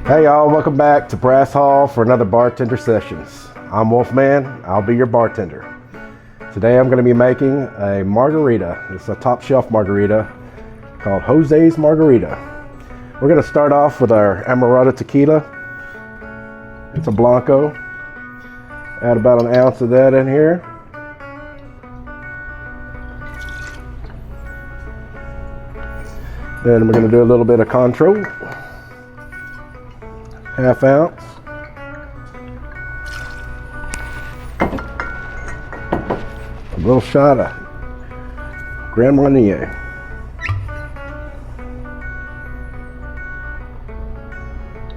Hey y'all, welcome back to Brass Hall for another Bartender Sessions. I'm Wolfman, I'll be your bartender. Today I'm going to be making a margarita. It's a top shelf margarita called Jose's Margarita. We're going to start off with our Amorada Tequila. It's a Blanco. Add about an ounce of that in here. Then we're going to do a little bit of Cointreau. Half ounce. A little shot of Grand Marnier.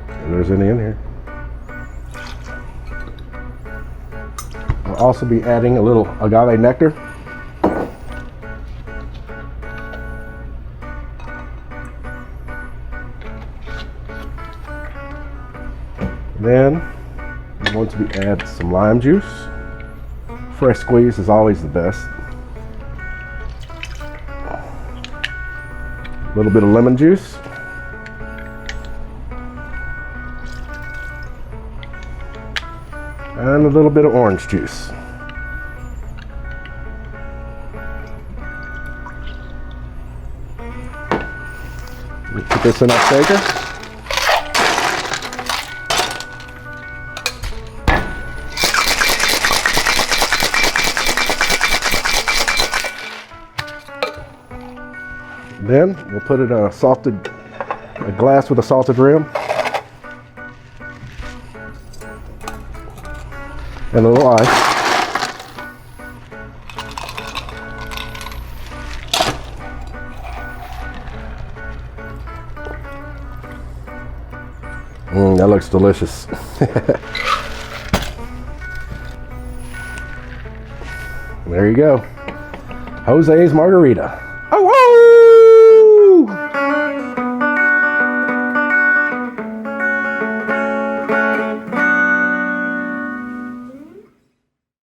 If there's any in here. We'll also be adding a little agave nectar. Then I'm going to add some lime juice. Fresh squeeze is always the best. A little bit of lemon juice. And a little bit of orange juice. Put this in our shaker. Then we'll put it in a glass with a salted rim. And a little ice. That looks delicious. There you go. Jose's Margarita. Oh, whoa!